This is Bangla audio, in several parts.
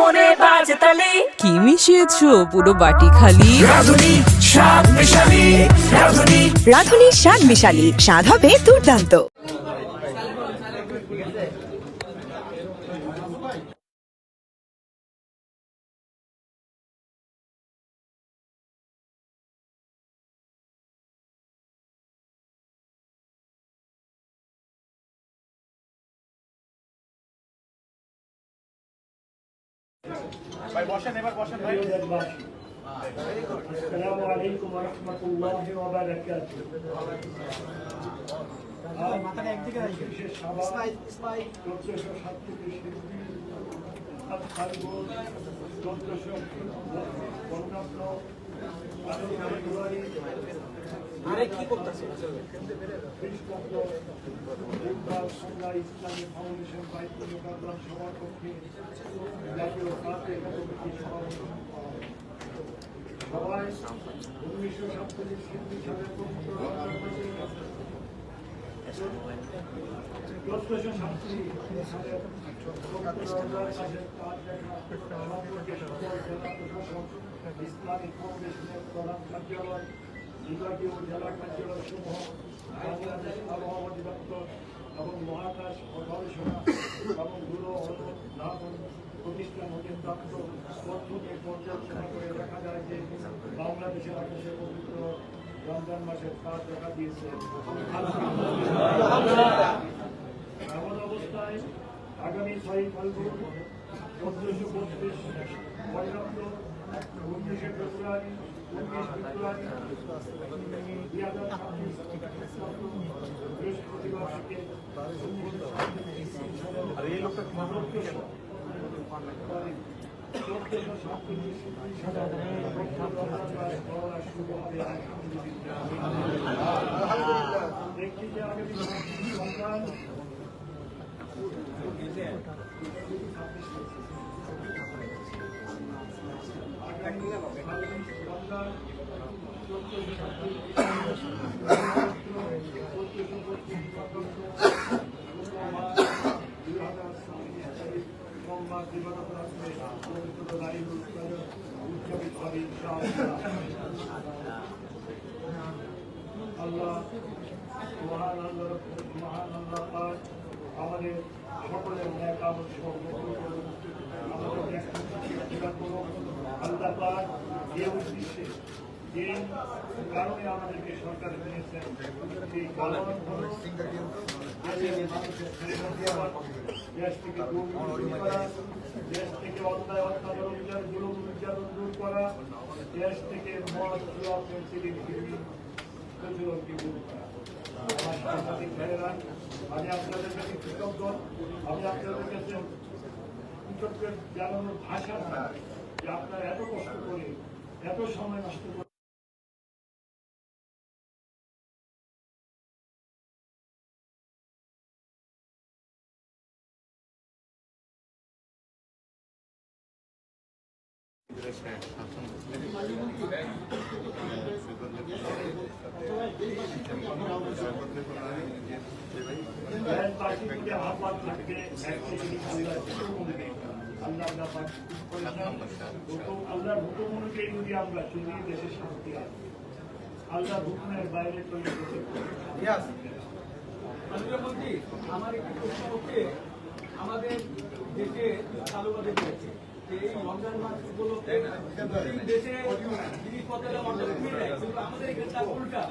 মনে বাজে তালি। কি মিশিয়েছো পুরো বাটি খালি? রাঁধুনি স্বাদ মিশালি, রাঁধুনি স্বাদ মিশালি, স্বাদ হবে দুর্দান্ত। السلام عليكم ورحمة الله وبركاته. সবাই 1947 সালের ইসলামিক ফাউন্ডেশনের প্রধান কার্যালয়, বিভাগীয় জেলা কার্যালয় সমূহ, বাংলাদেশ আবহাওয়া অধিদপ্তর এবং মহাকাশ ও গবেষণা এবং দূর প্রতিষ্ঠান হতে প্রাপ্ত তথ্যকে পর্যালোচনা করে দেখা যায় যে বাংলাদেশের আকাশে পবিত্র রমজান মাসের কাজ দেখা দিয়েছে। এমন অবস্থায় আগামী 6 ফাল্গুন 1432 বঙ্গাব্দ 19 ফেব্রুয়ারি 2026 বৃহস্পতিবার থেকে আমাদের সকলের ন্যায় কামনা আল্লাহ পাক যে উদ্দেশ্যে যে কারণে আমাদেরকে সরকার দিয়েছেন সেই কারণ হলো দেশ থেকে দুর্নীতি করা, দেশ থেকে অন্যায় অত্যাচার জুলুম নির্যাতন দূর করা, দেশ থেকে মদ জুয়া পেন্সিলিন প্রচুরকে দূর করা। আমার সাংবাদিক ভাইয়েরা, আমি আপনাদের কাছে কৃতজ্ঞ। আমি আপনাদের কাছে কৃতজ্ঞ জানানোর ভাষা না যে আপনারা এত কষ্ট করে এত সময় নষ্ট করে আহ্বান থাকবে আল্লাহর হুকুম অনুযায়ী যদি আমরা চলি, দেশের শান্তি আছে। আল্লাহর হুকুমের বাইরে চলে আমার একটি প্রশ্ন হচ্ছে, আমাদের দেশে চালুবাদী রয়েছে এই রমজান মাস উপলক্ষে দেশে জিনিসপত্রের দাম অর্ধেক কমে যায়, কিন্তু আমাদের এখানে তার উল্টা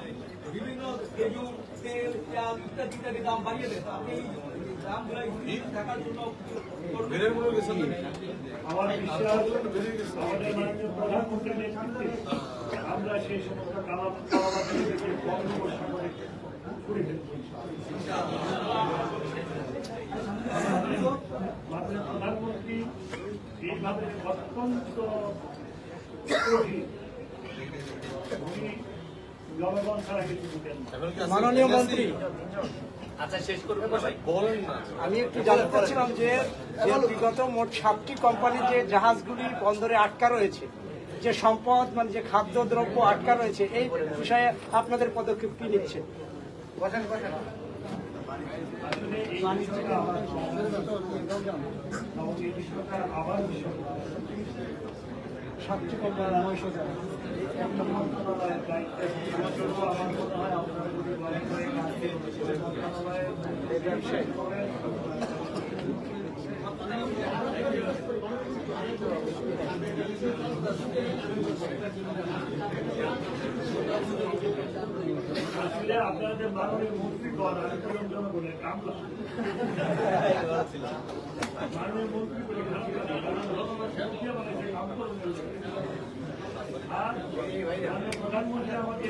বিভিন্ন খেজুর, তেল, চাল ইত্যাদি ইত্যাদি দাম বাড়িয়ে দেয়। আপনি এই দামগুলো থাকার জন্য আমার বিশ্বাস আমাদের মাননীয় প্রধানমন্ত্রীর নেতৃত্বে আমরা সেই সমস্ত কালাবাদীদেরকে বঙ্গোপসাগরে ছুড়ে ফেলছি। মাননীয় প্রধানমন্ত্রী এইভাবে অত্যন্ত জনগণ ছাড়া কিছু দিতেন। মাননীয় মন্ত্রী, আচ্ছা শেষ করবে আমি একটু জানতে চাচ্ছিলাম যে বিগত মোট 7টি কোম্পানির যে জাহাজগুলি বন্দরে আটকা রয়েছে, যে সম্পদ মানে যে খাদ্যদ্রব্য আটকা রয়েছে, এই বিষয়ে আপনাদের পদক্ষেপ কি নিচ্ছে? আসলে এই বিষয়টা আবার এবং এই বিষয়টা আবার বিষয় সবচেয়ে কম 900 টাকা একটা মন্ত্রণালয়ের দায়িত্বে আমার মনে হয় আপনারা যদি মনে করেন আজকে মন্ত্রণালয়ের ব্যবসায়ী আসলে আপনাদের মাননীয় মন্ত্রীগণ আমি জনগণের কাম মাননীয় মন্ত্রী বলে কাম করবেন আর প্রধানমন্ত্রী আমাকে